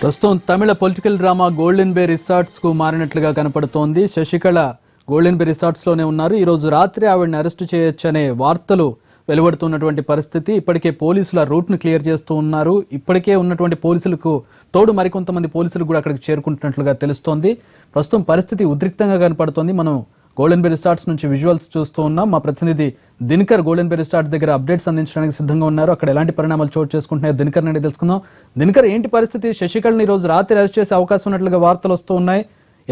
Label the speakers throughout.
Speaker 1: ప్రస్తుతం తమిళ political drama golden బే resorts కు మారినట్లుగా కనపడుతోంది. శశికళ గోల్డెన్ బే రిసార్ట్స్ లోనే ఉన్నారు. ఈ రోజు రాత్రి ఆవిడని అరెస్టు చేయొచ్చనే వార్తలు వెలువడుతున్నటువంటి పరిస్థితి. ఇప్పటికే పోలీసుల రూట్ ను క్లియర్ చేస్తూ ఉన్నారు. ఇప్పటికే ఉన్నటువంటి పోలీసులకు తోడు మరికొంతమంది పోలీసులు కూడా అక్కడికి చేరుకుంటున్నట్లుగా తెలుస్తోంది. ప్రస్తుతం పరిస్థితి ఉద్రిక్తంగా కనపడుతోంది. మనం గోల్డెన్ బే రిసార్ట్స్ నుంచి విజువల్స్ చూస్తూ ఉన్నాం. మా ప్రతినిధి దినకర్ గోల్డెన్ బే రిసార్ట్ దగ్గర అప్డేట్స్ అందించడానికి సిద్ధంగా ఉన్నారు. అక్కడ ఎలాంటి పరిణామాలు చోటు చేసుకుంటున్నాయో దినకర్ నుండి తెలుసుకుందాం. దినకర్, ఏంటి పరిస్థితి? శశికళని ఈ రోజు రాత్రి అరెస్ట్ చేసే అవకాశం ఉన్నట్లుగా వార్తలు వస్తూ ఉన్నాయి.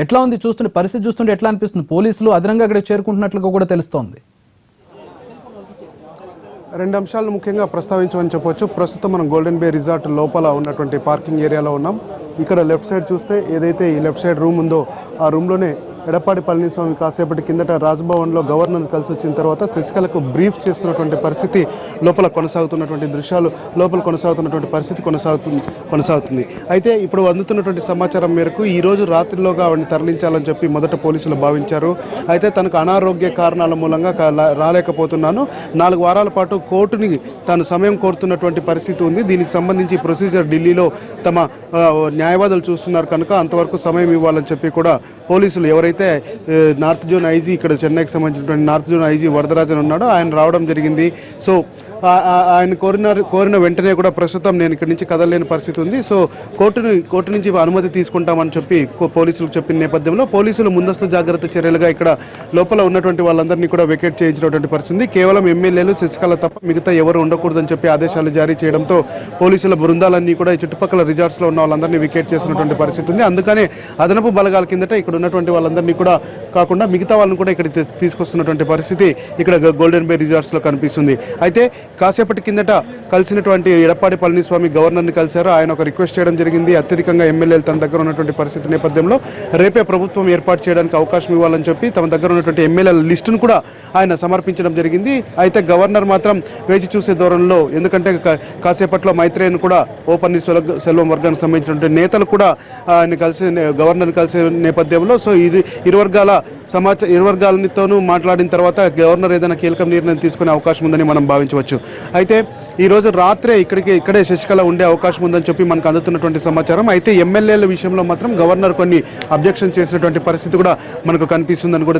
Speaker 1: ఎట్లా ఉంది చూస్తుంటే, పరిస్థితి చూస్తుంటే ఎట్లా అనిపిస్తుంది? పోలీసులు అదనంగా అక్కడికి చేరుకుంటున్నట్లుగా కూడా తెలుస్తోంది.
Speaker 2: రెండు అంశాలను ముఖ్యంగా ప్రస్తావించమని చెప్పొచ్చు. ప్రస్తుతం మనం గోల్డెన్ బే రిసార్ట్ లోపల ఉన్నటువంటి పార్కింగ్ ఏరియాలో ఉన్నాం. ఇక్కడ లెఫ్ట్ సైడ్ చూస్తే ఏదైతే ఈ లెఫ్ట్ సైడ్ రూమ్ ఉందో ఆ రూమ్లోనే ఎడప్పాడి పళనిస్వామి కాసేపటి కిందట రాజ్భవన్లో గవర్నర్ కలిసి వచ్చిన తర్వాత శశికళకు బ్రీఫ్ చేస్తున్నటువంటి పరిస్థితి లోపల కొనసాగుతున్నటువంటి దృశ్యాలు లోపల కొనసాగుతున్నటువంటి పరిస్థితి కొనసాగుతుంది. అయితే ఇప్పుడు అందుతున్నటువంటి సమాచారం మేరకు ఈ రోజు రాత్రిలోగా ఆవిడని తరలించాలని చెప్పి మొదట పోలీసులు భావించారు. అయితే తనకు అనారోగ్య కారణాల మూలంగా రాలేకపోతున్నాను, 4 వారాల పాటు కోర్టుని తాను సమయం కోరుతున్నటువంటి పరిస్థితి ఉంది. దీనికి సంబంధించి ప్రొసీజర్ ఢిల్లీలో తమ న్యాయవాదులు చూస్తున్నారు కనుక అంతవరకు సమయం ఇవ్వాలని చెప్పి కూడా పోలీసులు ఎవరైతే నార్త్ జోన్ ఐజీ, ఇక్కడ చెన్నైకి సంబంధించినటువంటి నార్త్ జోన్ ఐజీ వరదరాజన్ ఉన్నాడో ఆయన రావడం జరిగింది. సో ఆయన కోరిన వెంటనే కూడా ప్రస్తుతం నేను ఇక్కడి నుంచి కదలలేని పరిస్థితి ఉంది. సో కోర్టు నుంచి అనుమతి తీసుకుంటామని చెప్పి పోలీసులకు చెప్పిన నేపథ్యంలో పోలీసులు ముందస్తు జాగ్రత్త చర్యలుగా ఇక్కడ లోపల ఉన్నటువంటి వాళ్ళందరినీ కూడా వెకేట్ చేయించినటువంటి పరిస్థితి. కేవలం ఎమ్మెల్యేలు శశికళ తప్ప మిగతా ఎవరు ఉండకూడదని చెప్పి ఆదేశాలు జారీ చేయడంతో పోలీసుల బృందాలన్నీ కూడా ఈ చుట్టుపక్కల రిసార్ట్స్లో ఉన్న వాళ్ళందరినీ వికెట్ చేసినటువంటి పరిస్థితి ఉంది. అందుకనే అదనపు బలగాల కిందట ఇక్కడ ఉన్నటువంటి వాళ్ళందరినీ కూడా కాకుండా మిగతా వాళ్ళని కూడా ఇక్కడ తీసుకొస్తున్నటువంటి పరిస్థితి ఇక్కడ గోల్డెన్ బే రిసార్ట్స్లో కనిపిస్తుంది. అయితే కాసేపటి కిందట కలిసినటువంటి ఎడప్పాడి పళనిస్వామి గవర్నర్ని కలిశారు. ఆయన ఒక రిక్వెస్ట్ చేయడం జరిగింది. అత్యధికంగా ఎమ్మెల్యేలు తన దగ్గర ఉన్నటువంటి పరిస్థితి నేపథ్యంలో రేపే ప్రభుత్వం ఏర్పాటు చేయడానికి అవకాశం ఇవ్వాలని చెప్పి తమ దగ్గర ఉన్నటువంటి ఎమ్మెల్యేల లిస్టును కూడా ఆయన సమర్పించడం జరిగింది. అయితే గవర్నర్ మాత్రం వేచి చూసే ధోరణిలో, ఎందుకంటే కాసేపట్లో మైత్రేయన్ కూడా ఓ పన్నీర్సెల్వం వర్గానికి సంబంధించినటువంటి నేతలు కూడా ఆయన గవర్నర్ని కలిసే నేపథ్యంలో సో ఇరు వర్గాలతోనూ మాట్లాడిన తర్వాత గవర్నర్ ఏదైనా కీలక నిర్ణయం తీసుకునే అవకాశం ఉందని మనం భావించవచ్చు. అయితే ఈ రోజు రాత్రే ఇక్కడే శశికళ ఉండే అవకాశం ఉందని చెప్పి మనకు అందుతున్నటువంటి సమాచారం. అయితే ఎమ్మెల్యేల విషయంలో మాత్రం గవర్నర్ కొన్ని అబ్జెక్షన్ చేసినటువంటి పరిస్థితి కూడా మనకు కనిపిస్తుందని కూడా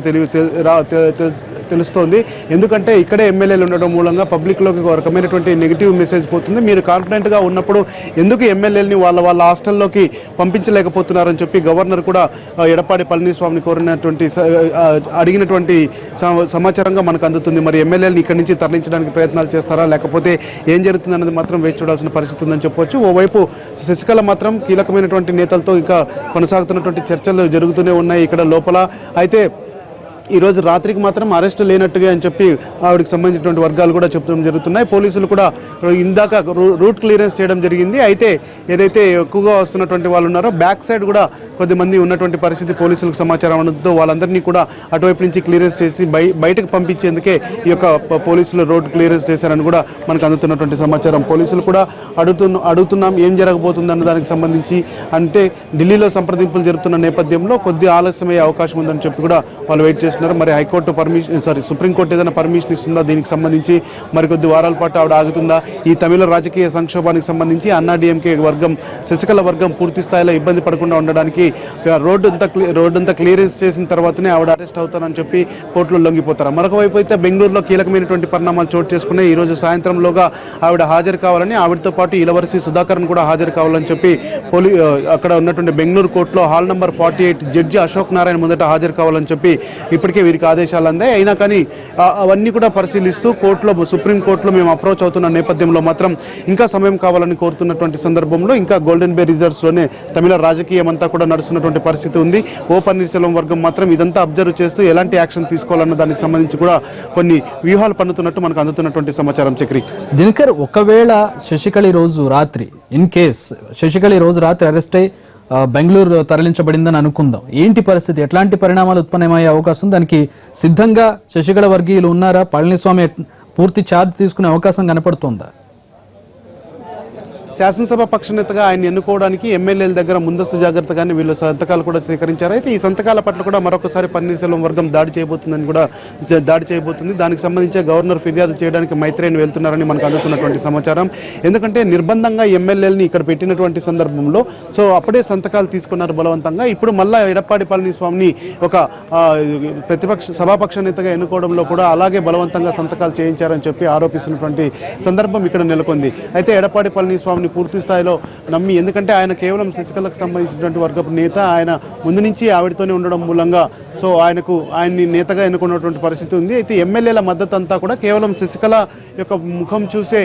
Speaker 2: తెలుస్తోంది. ఎందుకంటే ఇక్కడే ఎమ్మెల్యేలు ఉండడం మూలంగా పబ్లిక్లోకి ఒక రకమైనటువంటి నెగిటివ్ మెసేజ్ పోతుంది. మీరు కాన్ఫిడెంట్గా ఉన్నప్పుడు ఎందుకు ఎమ్మెల్యేలని వాళ్ళ హాస్టల్లోకి పంపించలేకపోతున్నారని చెప్పి గవర్నర్ కూడా ఎడప్పాడి పళనిస్వామిని అడిగినటువంటి సమాచారంగా మనకు అందుతుంది. మరి ఎమ్మెల్యేలను ఇక్కడి నుంచి తరలించడానికి ప్రయత్నాలు చేస్తారా, లేకపోతే ఏం జరుగుతుందన్నది మాత్రం వేచి చూడాల్సిన పరిస్థితి ఉందని చెప్పొచ్చు. ఓవైపు శశికళ మాత్రం కీలకమైనటువంటి నేతలతో ఇంకా కొనసాగుతున్నటువంటి చర్చలు జరుగుతూనే ఉన్నాయి ఇక్కడ లోపల. అయితే ఈరోజు రాత్రికి మాత్రం అరెస్ట్ లేనట్టుగా అని చెప్పి ఆవిడకి సంబంధించినటువంటి వర్గాలు కూడా చెప్పడం జరుగుతున్నాయి. పోలీసులు కూడా ఇందాక రూట్ క్లియరెన్స్ చేయడం జరిగింది. అయితే ఏదైతే ఎక్కువగా వస్తున్నటువంటి వాళ్ళు ఉన్నారో బ్యాక్ సైడ్ కూడా కొద్దిమంది ఉన్నటువంటి పరిస్థితి పోలీసులకు సమాచారం ఉండడంతో వాళ్ళందరినీ కూడా అటువైపు నుంచి క్లియరెన్స్ చేసి బయటకు పంపించేందుకే ఈ యొక్క పోలీసులు రోడ్ క్లియరెన్స్ చేశారని కూడా మనకు అందుతున్నటువంటి సమాచారం. పోలీసులు కూడా అడుగుతున్నాం ఏం జరగబోతుందన్న దానికి సంబంధించి. అంటే ఢిల్లీలో సంప్రదింపులు జరుగుతున్న నేపథ్యంలో కొద్ది ఆలస్యమయ్యే అవకాశం ఉందని చెప్పి కూడా వాళ్ళు వెయిట్ చేస్తున్నారు. మరి హైకోర్టు సుప్రీంకోర్టు ఏదైనా పర్మిషన్ ఇస్తుందా దీనికి సంబంధించి, మరికొద్ది వారాల పాటు ఆవిడ ఆగుతుందా? ఈ తమిళ రాజకీయ సంక్షోభానికి సంబంధించి అన్నాడీఎంకే వర్గం, శశికళ వర్గం పూర్తి స్థాయిలో ఇబ్బంది పడకుండా ఉండడానికి రోడ్డంతా క్లియరెన్స్ చేసిన తర్వాతనే ఆవిడ అరెస్ట్ అవుతారని చెప్పి కోర్టులో లొంగిపోతారు. మరొక వైపు అయితే బెంగళూరులో కీలకమైనటువంటి పరిణామాలు చోటు చేసుకున్నాయి. ఈ రోజు సాయంత్రంలోగా ఆవిడ హాజరు కావాలని, ఆవిడతో పాటు ఇలవరసి సుధాకర్ను కూడా హాజరు కావాలని చెప్పి అక్కడ ఉన్నటువంటి బెంగళూరు కోర్టులో hall number 48 judge Ashok Narayana ముందట హాజరు కావాలని చెప్పి ఇప్పటికే వీరికి ఆదేశాలు అందాయి. అయినా కానీ అవన్నీ కూడా పరిశీలిస్తూ సుప్రీంకోర్టులో మేము అప్రోచ్ అవుతున్న నేపథ్యంలో మాత్రం ఇంకా సమయం కావాలని కోరుతున్నటువంటి సందర్భంలో ఇంకా గోల్డెన్ బే రిజర్వ్స్లోనే తమిళ రాజకీయం అంతా కూడా నడుస్తున్నటువంటి పరిస్థితి ఉంది. ఓ పన్నీర్సెల్వం వర్గం మాత్రం ఇదంతా అబ్జర్వ్ చేస్తూ ఎలాంటి యాక్షన్ తీసుకోవాలన్న దానికి సంబంధించి కూడా కొన్ని వ్యూహాలు పన్నుతున్నట్టు మనకు అందుతున్నటువంటి సమాచారం. చక్రి,
Speaker 1: దినకర్, ఒకవేళ శశికళ రోజు రాత్రి అరెస్ట్ అయి బెంగళూరు తరలించబడిందని అనుకుందాం. ఏంటి పరిస్థితి, ఎట్లాంటి పరిణామాలు ఉత్పన్నమయ్యే అవకాశం, దానికి సిద్ధంగా శశికళ వర్గీయులు ఉన్నారా? పళనిస్వామి పూర్తి ఛార్జ్ తీసుకునే అవకాశం కనపడుతుందా?
Speaker 2: శాసనసభ పక్షనేతగా ఆయన ఎన్నుకోవడానికి ఎమ్మెల్యేల దగ్గర ముందస్తు జాగ్రత్తగానే వీళ్ళు సంతకాలు కూడా స్వీకరించారు. అయితే ఈ సంతకాల పట్ల కూడా మరొకసారి పన్నీర్సెల్వం వర్గం దాడి చేయబోతుంది. దానికి సంబంధించి గవర్నర్ ఫిర్యాదు చేయడానికి మైత్రేయన్ వెళ్తున్నారని మనకు అందుతున్నటువంటి సమాచారం. ఎందుకంటే నిర్బంధంగా ఎమ్మెల్యేలని ఇక్కడ పెట్టినటువంటి సందర్భంలో సో అప్పుడే సంతకాలు తీసుకున్నారు బలవంతంగా. ఇప్పుడు మళ్ళా ఎడప్పాడి పళనిస్వామిని ఒక సభాపక్ష నేతగా ఎన్నుకోవడంలో కూడా అలాగే బలవంతంగా సంతకాలు చేయించారని చెప్పి ఆరోపిస్తున్నటువంటి సందర్భం ఇక్కడ నెలకొంది. అయితే ఎడప్పాడి పళనిస్వామిని పూర్తి స్థాయిలో నమ్మి, ఎందుకంటే ఆయన కేవలం శశికళకు సంబంధించినటువంటి వర్గపు నేత, ఆయన ముందు నుంచి ఆవిడతోనే ఉండడం మూలంగా సో ఆయన్ని నేతగా ఎన్నుకున్నటువంటి పరిస్థితి ఉంది. అయితే ఎమ్మెల్యేల మద్దతు అంతా కూడా కేవలం శశికళ యొక్క ముఖం చూసే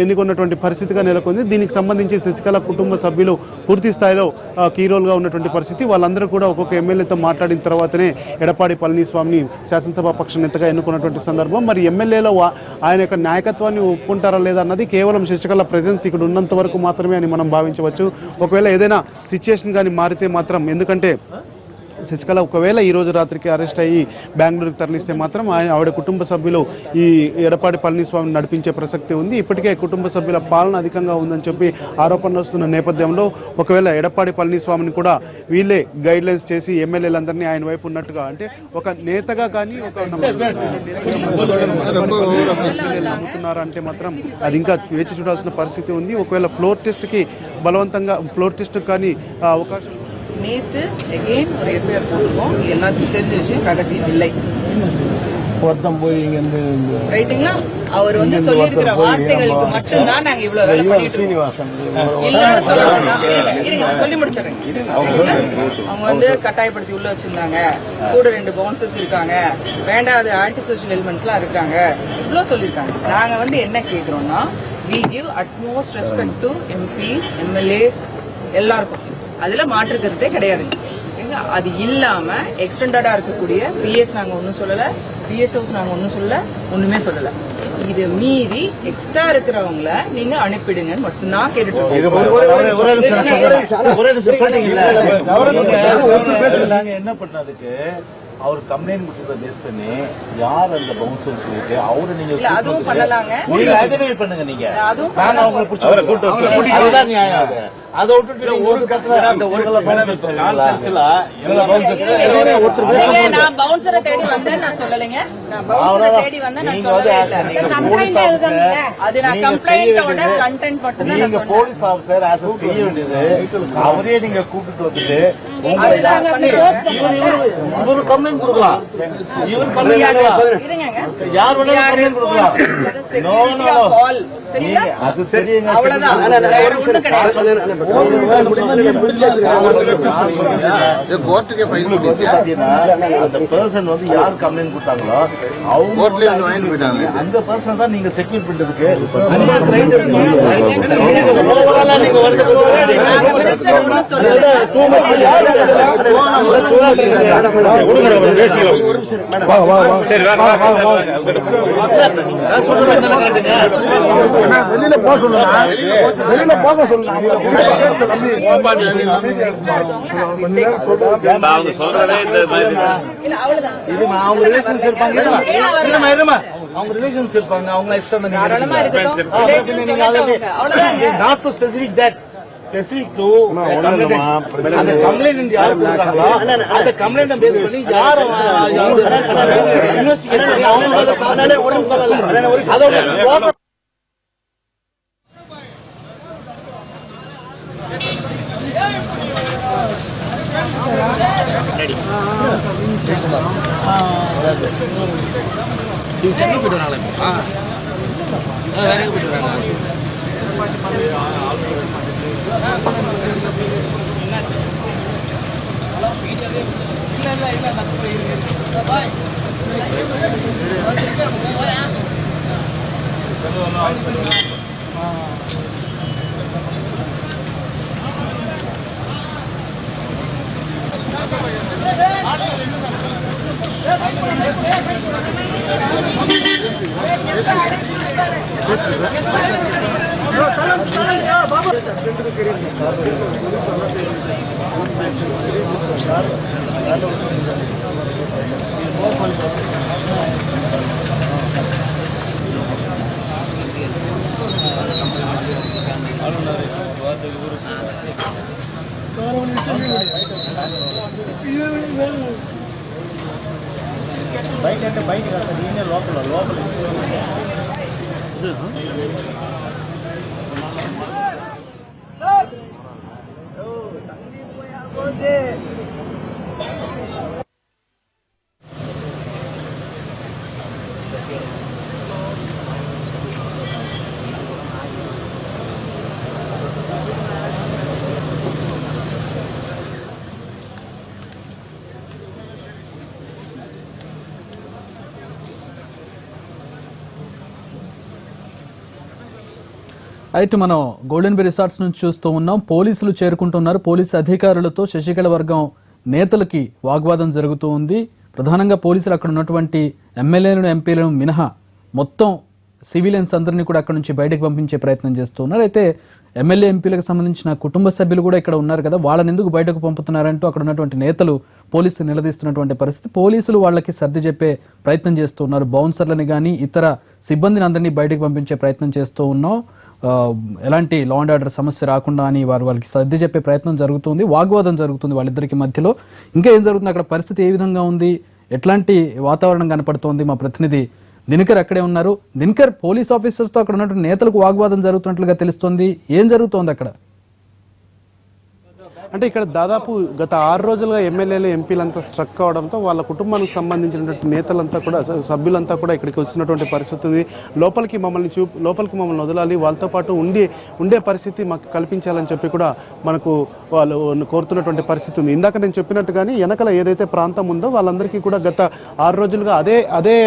Speaker 2: ఎన్నుకున్నటువంటి పరిస్థితిగా నెలకొంది. దీనికి సంబంధించి శశికళ కుటుంబ సభ్యులు పూర్తి స్థాయిలో కీ రోల్గా ఉన్నటువంటి పరిస్థితి. వాళ్ళందరూ కూడా ఒక్కొక్క ఎమ్మెల్యేతో మాట్లాడిన తర్వాతనే ఎడప్పాడి పళనిస్వామిని శాసనసభ పక్ష నేతగా ఎన్నుకున్నటువంటి సందర్భం. మరి ఎమ్మెల్యేలో ఆయన యొక్క నాయకత్వాన్ని ఒప్పుకుంటారా లేదా అన్నది కేవలం శశికళ ప్రెజెన్స్ ఇక్కడ ఉన్నంత వరకు మాత్రమే అని మనం భావించవచ్చు. ఒకవేళ ఏదైనా సిచ్యుయేషన్ కానీ మారితే మాత్రం, ఎందుకంటే శశికళ ఒకవేళ ఈరోజు రాత్రికి అరెస్ట్ అయ్యి బెంగళూరుకి తరలిస్తే మాత్రం ఆవిడ కుటుంబ సభ్యులు ఈ ఎడప్పాడి పళనిస్వామిని నడిపించే ప్రసక్తి ఉంది. ఇప్పటికే కుటుంబ సభ్యుల పాలన అధికంగా ఉందని చెప్పి ఆరోపణలు వస్తున్న నేపథ్యంలో ఒకవేళ ఎడప్పాడి పళనిస్వామిని కూడా వీళ్ళే గైడ్ లైన్స్ చేసి ఎమ్మెల్యేలందరినీ ఆయన వైపు ఉన్నట్టుగా, అంటే ఒక నేతగా కానీ ఒక నమ్ముతున్నారంటే మాత్రం అది ఇంకా వేచి చూడాల్సిన పరిస్థితి ఉంది. ఒకవేళ ఫ్లోర్ టెస్ట్ కానీ అవకాశం.
Speaker 3: நேற்று அகெயின் ஒரு எஃப்ஐஆர் போட்டிருக்கோம். எல்லாத்துக்கும் தெரிஞ்ச விஷயம், ரகசியம் இல்லை. ரைட்டுங்களா? அவர் சொல்லியிருக்கிற வார்த்தைகளுக்கு மட்டும்தான் நாங்க இவ்வளவு வேலை பண்ணிட்டு இருக்கோம். சொல்லி முடிச்சிடறேன். அவங்க கட்டாயப்படுத்தி உள்ள வச்சிருந்தாங்க, கூட 2 பவுன்சர்ஸ் இருக்காங்க, வேண்டாத ஆன்டி சோஷியல் எலிமெண்ட்ஸ் எல்லாம் இருக்காங்க, இவ்வளவு சொல்லியிருக்காங்க. நாங்க என்ன கேட்கிறோம்னா, we give utmost respect to MPs, MLAs எல்லாருக்கும். அதுல மாற்று கருத்தே கிடையாது. அது இல்லாம எக்ஸ்டெண்டடா இருக்கக்கூடிய பிஎஸ் நாங்க ஒன்னும் சொல்லல, பிஎஸ்ஓஸ் நாங்க ஒன்னும் சொல்லல, ஒண்ணுமே சொல்லல. இது மீறி எக்ஸ்ட்ரா இருக்கிறவங்கள நீங்க அனுப்பிடுங்கன்னு மட்டும்தான் கேட்டுட்டு
Speaker 4: என்ன பண்ணதுக்கு அவர் கம்ப்ளைண்ட் கொடுத்தத பேஸ் பண்ணி யார் அந்த பவுன்சர் சொல்லிட்டு அவரை நீங்க
Speaker 3: அதுவும் பண்ணலாங்க.
Speaker 4: நீங்க ஐடென்டிஃபை பண்ணுங்க. நீங்க நாங்க அவங்களை பிடிச்சி அதுதான் நியாயம். அதை விட்டுட்டு ஒரு கட்டல அந்த ஒரு கான்சென்ஸ்ல
Speaker 3: நான் பவுன்சரை தேடி வந்தேன் நான் சொல்லலைங்க. நான் பவுன்சரை தேடி வந்தேன் நான் சொல்லவே இல்லை. அது நான் கம்ப்ளைண்டோட கண்டென்ட் மட்டும் தான்.
Speaker 4: நீங்க போலீஸ் ஆபீசர் ஆஸ் செய்ய வேண்டியது அவரே நீங்க கூப்பிட்டு வந்துட்டு இவரு கம்ப்ளைண்ட் கொடுக்கலாம். இவர் கம்ப்ளைண்ட் யார் வேணாலும் கம்ப்ளைண்ட் கொடுக்கலாம். அது தெரியுங்க.
Speaker 3: அவ்வளவுதான், வேற ஒண்ணும் கிடையாது.
Speaker 4: அந்த பர்சன் யார் கம்ப்ளைண்ட் கொடுத்தாங்களோ அவங்க அந்த பர்சன் தான் நீங்க செக்யூர் பண்றதுக்கு வெளியில போக சொல்லுங்க. அவங்க சொல்றதே அவங்க ரிலேஷன்ஸ் இருப்பாங்க. அவங்க ரிலேஷன்ஸ் இருப்பாங்க. அவங்க not to specific that specific to அந்த கம்ப்ளைண்ட் யார் கொடுக்குறாங்களோ அந்த கம்ப்ளைண்ட் பேஸ் பண்ணி யார் இன்வெஸ்டிகேட் பண்ணி அவங்க அதோட
Speaker 5: சென்னை போயிட்டு வராங்களே. வேற எங்க போயிட்டு வராங்க? బయట అంటే బయట కాదు ఈయన లోపల లోపల
Speaker 1: అయితే మనం గోల్డెన్ బే రిసార్ట్స్ నుంచి చూస్తూ ఉన్నాం. పోలీసులు చేరుకుంటున్నారు. పోలీసు అధికారులతో శశికళ వర్గం నేతలకి వాగ్వాదం జరుగుతూ ఉంది. ప్రధానంగా పోలీసులు అక్కడ ఉన్నటువంటి ఎమ్మెల్యేలను ఎంపీలను మినహా మొత్తం సివిలియన్స్ అందరినీ కూడా అక్కడ నుంచి బయటకు పంపించే ప్రయత్నం చేస్తూ ఉన్నారు. అయితే ఎమ్మెల్యే ఎంపీలకు సంబంధించిన కుటుంబ సభ్యులు కూడా ఇక్కడ ఉన్నారు కదా, వాళ్ళని ఎందుకు బయటకు పంపుతున్నారంటూ అక్కడ ఉన్నటువంటి నేతలు పోలీసులు నిలదీస్తున్నటువంటి పరిస్థితి. పోలీసులు వాళ్ళకి సర్ది చెప్పే ప్రయత్నం చేస్తూ ఉన్నారు. బౌన్సర్లని కానీ ఇతర సిబ్బందిని అందరినీ బయటకు పంపించే ప్రయత్నం చేస్తూ ఉన్నాం. ఎలాంటి లా అండ్ ఆర్డర్ సమస్య రాకుండా అని వాళ్ళకి సర్ది చెప్పే ప్రయత్నం జరుగుతుంది. వాగ్వాదం జరుగుతుంది వాళ్ళిద్దరికి మధ్యలో. ఇంకా ఏం జరుగుతుంది అక్కడ, పరిస్థితి ఏ విధంగా ఉంది, ఎట్లాంటి వాతావరణం కనపడుతోంది? మా ప్రతినిధి దినకర్ అక్కడే ఉన్నారు. దినకర్, పోలీస్ ఆఫీసర్స్తో అక్కడ ఉన్నటువంటి నేతలకు వాగ్వాదం జరుగుతున్నట్లుగా తెలుస్తోంది. ఏం జరుగుతోంది అక్కడ?
Speaker 2: అంటే ఇక్కడ దాదాపు గత 6 రోజులుగా ఎమ్మెల్యేలు ఎంపీలంతా స్ట్రక్ కావడంతో వాళ్ళ కుటుంబానికి సంబంధించినటువంటి నేతలంతా కూడా సభ్యులంతా కూడా ఇక్కడికి వచ్చినటువంటి పరిస్థితి ఉంది. లోపలికి మమ్మల్ని వదలాలి, వాళ్ళతో పాటు ఉండే పరిస్థితి మాకు కల్పించాలని చెప్పి కూడా మనకు వాళ్ళు కోరుతున్నటువంటి పరిస్థితి ఉంది. ఇందాక నేను చెప్పినట్టుగానే వెనకల ఏదైతే ప్రాంతం ఉందో వాళ్ళందరికీ కూడా గత 6 రోజులుగా అదే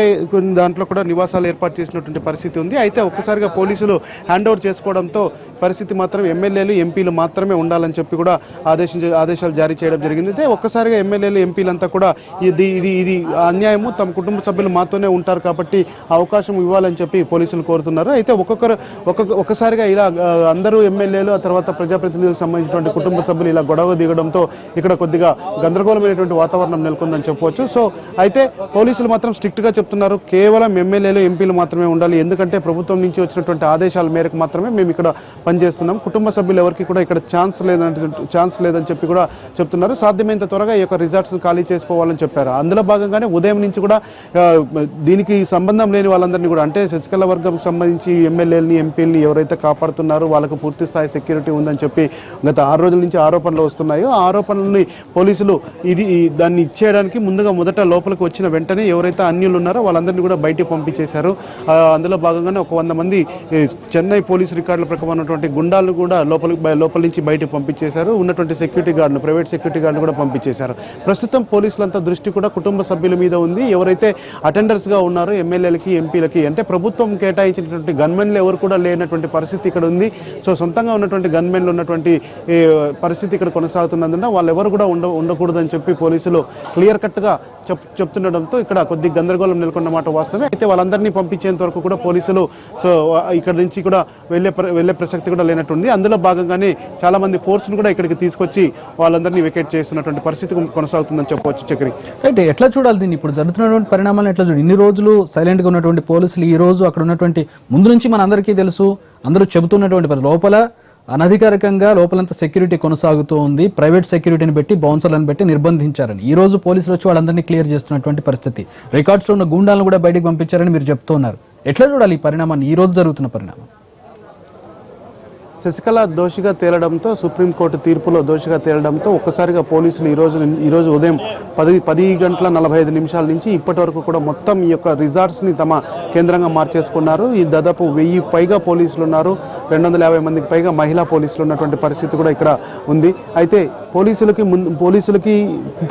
Speaker 2: దాంట్లో కూడా నివాసాలు ఏర్పాటు చేసినటువంటి పరిస్థితి ఉంది. అయితే ఒక్కసారిగా పోలీసులు హ్యాండ్ ఓవర్ చేసుకోవడంతో పరిస్థితి మాత్రం ఎమ్మెల్యేలు ఎంపీలు మాత్రమే ఉండాలని చెప్పి కూడా ఆదేశాలు జారీ చేయడం జరిగింది. అయితే ఒక్కసారిగా ఎమ్మెల్యేలు ఎంపీలంతా కూడా ఇది అన్యాయము, తమ కుటుంబ సభ్యులు మాతోనే ఉంటారు కాబట్టి అవకాశం ఇవ్వాలని చెప్పి పోలీసులు కోరుతున్నారు. అయితే ఒక్కసారిగా ఇలా అందరూ ఎమ్మెల్యేలు, ఆ తర్వాత ప్రజాప్రతినిధులకు సంబంధించినటువంటి కుటుంబ సభ్యులు ఇలా గొడవ దిగడంతో ఇక్కడ కొద్దిగా గందరగోళమైనటువంటి వాతావరణం నెలకొందని చెప్పవచ్చు. సో అయితే పోలీసులు మాత్రం స్ట్రిక్ట్ గా చెప్తున్నారు, కేవలం ఎమ్మెల్యేలు ఎంపీలు మాత్రమే ఉండాలి, ఎందుకంటే ప్రభుత్వం నుంచి వచ్చినటువంటి ఆదేశాల మేరకు మాత్రమే మేము ఇక్కడ పనిచేస్తున్నాం, కుటుంబ సభ్యులు ఎవరికి కూడా ఇక్కడ ఛాన్స్ లేదని చెప్పి కూడా చెప్తున్నారు. సాధ్యమైనంత త్వరగా ఈ యొక్క రిసార్ట్స్ ఖాళీ చేసుకోవాలని చెప్పారు. అందులో భాగంగానే ఉదయం నుంచి కూడా దీనికి సంబంధం లేని వాళ్ళందరినీ కూడా, అంటే శశికళ వర్గం సంబంధించి ఎమ్మెల్యేలని ఎంపీలని ఎవరైతే కాపాడుతున్నారో వాళ్ళకు పూర్తి స్థాయి సెక్యూరిటీ ఉందని చెప్పి గత 6 రోజుల నుంచి ఆరోపణలు వస్తున్నాయో ఆ ఆరోపణలని పోలీసులు దాన్ని ఇచ్చేయడానికి మొదట లోపలికి వచ్చిన వెంటనే ఎవరైతే అన్యులు ఉన్నారో వాళ్ళందరినీ కూడా బయటికి పంపించేశారు. అందులో భాగంగానే ఒక 100 మంది చెన్నై పోలీసు రికార్డుల ప్రకారం ఉన్నటువంటి గుండాలను కూడా లోపల నుంచి బయటకు పంపించేశారు. ఉన్నటువంటి సెక్యూరిటీ గార్డును, ప్రైవేట్ సెక్యూరిటీ గార్డును కూడా పంపించేశారు. ప్రస్తుతం పోలీసులంతా దృష్టి కూడా కుటుంబ సభ్యుల మీద ఉంది. ఎవరైతే అటెండర్స్ గా ఉన్నారో ఎమ్మెల్యేలకి ఎంపీలకి, అంటే ప్రభుత్వం కేటాయించినటువంటి గన్మెన్లు ఎవరు కూడా లేనటువంటి పరిస్థితి ఇక్కడ ఉంది. సో సొంతంగా ఉన్నటువంటి గన్మెన్లు ఉన్నటువంటి పరిస్థితి ఇక్కడ కొనసాగుతున్నందున వాళ్ళు ఎవరు కూడా ఉండకూడదని చెప్పి పోలీసులు క్లియర్ కట్ గా చెప్తుండడంతో ఇక్కడ కొద్ది గందరగోళం నెలకొన్నమాట వాస్తవమే. అయితే వాళ్ళందరినీ పంపించేంత వరకు కూడా పోలీసులు ఇక్కడ నుంచి కూడా వెళ్లే ప్రసక్తి కూడా లేనట్టుంది. అందులో భాగంగానే చాలా మంది ఫోర్స్ ను కూడా ఇక్కడికి తీసుకొచ్చి వాళ్ళందరినీ వెకేట్ చేస్తున్నటువంటి పరిస్థితి కొనసాగుతుందని చెప్పవచ్చు. చక్రి,
Speaker 1: అయితే ఎట్లా చూడాలి దీన్ని? ఇప్పుడు జరుగుతున్నటువంటి పరిణామాలను ఎట్లా చూడాలి? ఇన్ని రోజులు సైలెంట్ గా ఉన్నటువంటి పోలీసులు ఈ రోజు అక్కడ ఉన్నటువంటి, ముందు నుంచి మన అందరికీ తెలుసు, అందరూ చెబుతున్నటువంటి లోపల అనధికారికంగా లోపలంతా సెక్యూరిటీ కొనసాగుతూ ఉంది. ప్రైవేట్ సెక్యూరిటీని పెట్టి, బౌన్సర్లను పెట్టి నిర్బంధించారని ఈ రోజు పోలీసులు వచ్చి వాళ్ళందరినీ క్లియర్ చేస్తున్నటువంటి పరిస్థితి. రికార్డ్స్ లో ఉన్న గూండాలను కూడా బయటకు పంపించారని మీరు చెప్తున్నారు. ఎట్లా చూడాలి ఈ పరిణామాన్ని, ఈ రోజు జరుగుతున్న పరిణామం?
Speaker 2: శశికళ దోషిగా తేలడంతో, సుప్రీంకోర్టు తీర్పులో దోషిగా తేలడంతో ఒక్కసారిగా పోలీసులు ఈరోజు ఉదయం 10:45 నుంచి ఇప్పటి వరకు కూడా మొత్తం ఈ యొక్క రిసార్ట్స్ని తమ కేంద్రంగా మార్చేసుకున్నారు. ఈ దాదాపు 1000 పైగా పోలీసులు ఉన్నారు, 250 మందికి పైగా మహిళా పోలీసులు ఉన్నటువంటి పరిస్థితి కూడా ఇక్కడ ఉంది. అయితే పోలీసులకి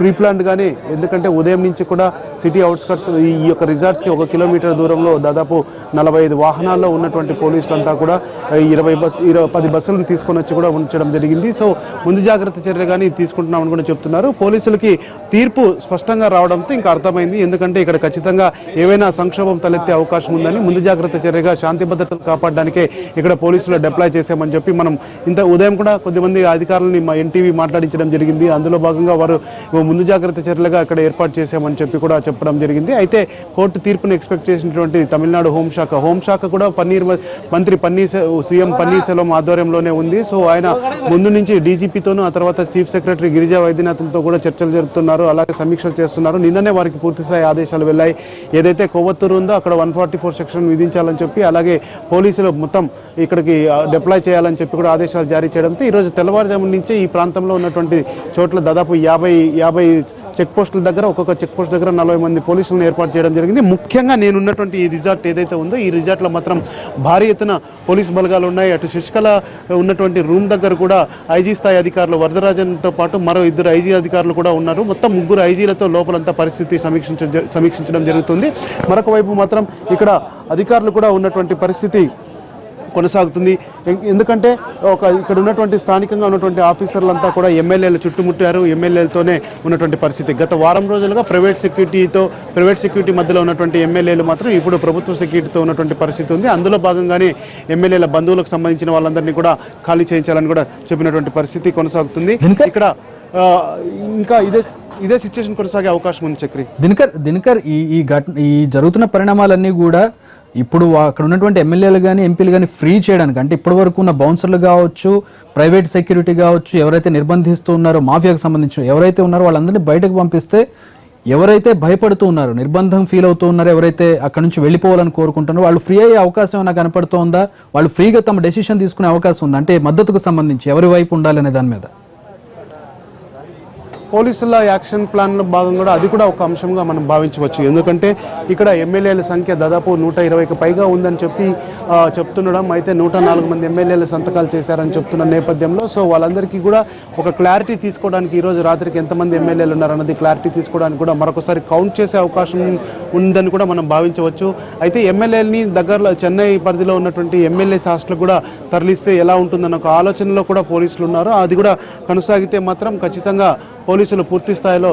Speaker 2: ప్రీప్లాన్డ్ గానే, ఎందుకంటే ఉదయం నుంచి కూడా సిటీ అవుట్స్కట్స్ ఈ యొక్క రిసార్ట్స్కి 1 కిలోమీటర్ దూరంలో దాదాపు 45 వాహనాల్లో ఉన్నటువంటి పోలీసులంతా కూడా 10 10 బస్సులను తీసుకొని వచ్చి కూడా ఉంచడం జరిగింది. సో ముందు జాగ్రత్త చర్యగాని తీసుకుంటున్నామని కూడా చెప్తున్నారు. పోలీసులకి తీర్పు స్పష్టంగా రావడంతో ఇంకా అర్థమైంది, ఎందుకంటే ఇక్కడ ఖచ్చితంగా ఏవైనా సంక్షోభం తలెత్తే అవకాశం ఉందని ముందు జాగ్రత్త చర్యగా శాంతి భద్రతలు కాపాడడానికే ఇక్కడ పోలీసులు డిప్లాయ్ చేశామని చెప్పి మనం ఇంత ఉదయం కూడా కొద్దిమంది అధికారులని మా ఎన్టీవీ మాట్లాడించడం జరిగింది. అందులో భాగంగా వారు ముందు జాగ్రత్త చర్యలుగా ఇక్కడ ఏర్పాటు చేశామని చెప్పి కూడా చెప్పడం జరిగింది. అయితే కోర్టు తీర్పును ఎక్స్పెక్ట్ చేసినటువంటి తమిళనాడు హోంశాఖ కూడా మంత్రి సీఎం పన్నీర్సెల్వం ఆధ్వర్యంలోనే ఉంది. సో ఆయన ముందు నుంచి డీజీపీతోనూ ఆ తర్వాత చీఫ్ సెక్రటరీ గిరిజా వైద్యనాథన్తో కూడా చర్చలు జరుపుతున్నారు, అలాగే సమీక్షలు చేస్తున్నారు. నిన్ననే వారికి పూర్తిస్థాయి ఆదేశాలు వెళ్ళాయి. ఏదైతే కొవ్వొత్తూరు ఉందో అక్కడ 144 సెక్షన్ విధించాలని చెప్పి, అలాగే పోలీసులు మొత్తం ఇక్కడికి డిప్లాయ్ చేయాలని చెప్పి కూడా ఆదేశాలు జారీ చేయడంతో ఈరోజు తెల్లవారుజాము నుంచే ఈ ప్రాంతంలో ఉన్నటువంటి చోట్ల దాదాపు 50 చెక్ పోస్టుల దగ్గర, ఒక్కొక్క చెక్ పోస్ట్ దగ్గర 40 మంది పోలీసులను ఏర్పాటు చేయడం జరిగింది. ముఖ్యంగా నేనున్నటువంటి ఈ రిసార్ట్ ఏదైతే ఉందో ఈ రిసార్ట్లో మాత్రం భారీ ఎత్తున పోలీస్ బలగాలు ఉన్నాయి. అటు శశికళ ఉన్నటువంటి రూమ్ దగ్గర కూడా ఐజీ స్థాయి అధికారులు వరదరాజన్తో పాటు మరో 2 ఐజీ అధికారులు కూడా ఉన్నారు. మొత్తం 3 ఐజీలతో లోపలంతా పరిస్థితి సమీక్షించడం జరుగుతుంది. మరొక వైపు మాత్రం ఇక్కడ అధికారులు కూడా ఉన్నటువంటి పరిస్థితి కొనసాగుతుంది. ఎందుకంటే ఇక్కడ ఉన్నటువంటి స్థానికంగా ఉన్నటువంటి ఆఫీసర్లంతా కూడా ఎమ్మెల్యేలు చుట్టుముట్టారు. ఎమ్మెల్యేలతోనే ఉన్నటువంటి పరిస్థితి. గత వారం రోజులుగా ప్రైవేట్ సెక్యూరిటీ మధ్యలో ఉన్నటువంటి ఎమ్మెల్యేలు మాత్రం ఇప్పుడు ప్రభుత్వ సెక్యూరిటీతో ఉన్నటువంటి పరిస్థితి ఉంది. అందులో భాగంగానే ఎమ్మెల్యేల బంధువులకు సంబంధించిన వాళ్ళందరినీ కూడా ఖాళీ చేయించాలని కూడా చెప్పినటువంటి పరిస్థితి కొనసాగుతుంది. ఇక్కడ ఇంకా ఇదే సిచ్యువేషన్ కొనసాగే అవకాశం ఉంది. చక్రి
Speaker 1: దినకర్ ఈ జరుగుతున్న పరిణామాలన్నీ కూడా ఇప్పుడు అక్కడ ఉన్నటువంటి ఎమ్మెల్యేలు కానీ ఎంపీలు కానీ ఫ్రీ చేయడానికి, అంటే ఇప్పటి వరకు ఉన్న బౌన్సర్లు కావచ్చు, ప్రైవేట్ సెక్యూరిటీ కావచ్చు, ఎవరైతే నిర్బంధిస్తూ ఉన్నారో మాఫియాకు సంబంధించిన ఎవరైతే ఉన్నారో వాళ్ళందరినీ బయటకు పంపిస్తే ఎవరైతే భయపడుతూ ఉన్నారో, నిర్బంధం ఫీల్ అవుతూ ఉన్నారో, ఎవరైతే అక్కడ నుంచి వెళ్ళిపోవాలని కోరుకుంటున్నారో వాళ్ళు ఫ్రీ అయ్యే అవకాశం ఏమైనా కనపడుతోందా? వాళ్ళు ఫ్రీగా తమ డెసిషన్ తీసుకునే అవకాశం ఉందా? అంటే మద్దతుకు సంబంధించి ఎవరి వైపు ఉండాలనే దాని మీద
Speaker 2: పోలీసుల యాక్షన్ ప్లాన్లో భాగంగా కూడా అది కూడా ఒక అంశంగా మనం భావించవచ్చు. ఎందుకంటే ఇక్కడ ఎమ్మెల్యేల సంఖ్య దాదాపు 120కి పైగా ఉందని చెప్తుండడం, అయితే 104 మంది ఎమ్మెల్యేలు సంతకాలు చేశారని చెప్తున్న నేపథ్యంలో సో వాళ్ళందరికీ కూడా ఒక క్లారిటీ తీసుకోవడానికి ఈరోజు రాత్రికి ఎంతమంది ఎమ్మెల్యేలు ఉన్నారన్నది క్లారిటీ తీసుకోవడానికి కూడా మరొకసారి కౌంట్ చేసే అవకాశం ఉందని కూడా మనం భావించవచ్చు. అయితే ఎమ్మెల్యేలని దగ్గరలో చెన్నై పరిధిలో ఉన్నటువంటి ఎమ్మెల్యేస్ హాస్టల్ కూడా తరలిస్తే ఎలా ఉంటుందన్న ఒక ఆలోచనలో కూడా పోలీసులు ఉన్నారు. అది కూడా కొనసాగితే మాత్రం ఖచ్చితంగా పోలీసులు పూర్తి స్థాయిలో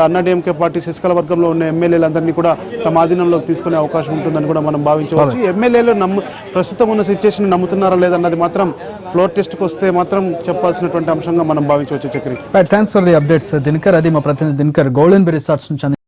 Speaker 2: అన్నాడీఎంకే పార్టీ శశికళ వర్గంలో ఉన్న ఎమ్మెల్యేలందరినీ కూడా తమ ఆధీనంలోకి తీసుకునే అవకాశం ఉంటుందని కూడా మనం భావించవచ్చు. ఎమ్మెల్యేలు ప్రస్తుతం ఉన్న సిచ్యువేషన్ నమ్ముతున్నారా లేదన్నది మాత్రం ఫ్లోర్ టెస్ట్కి వస్తే మాత్రం చెప్పాల్సినటువంటి అంశంగా మనం భావించవచ్చు. Chakri
Speaker 1: thanks for the updates Dinakar. అది మా ప్రతినిధి దినకర్ గోల్డెన్ బెరీ రిసార్ట్స్ నుంచి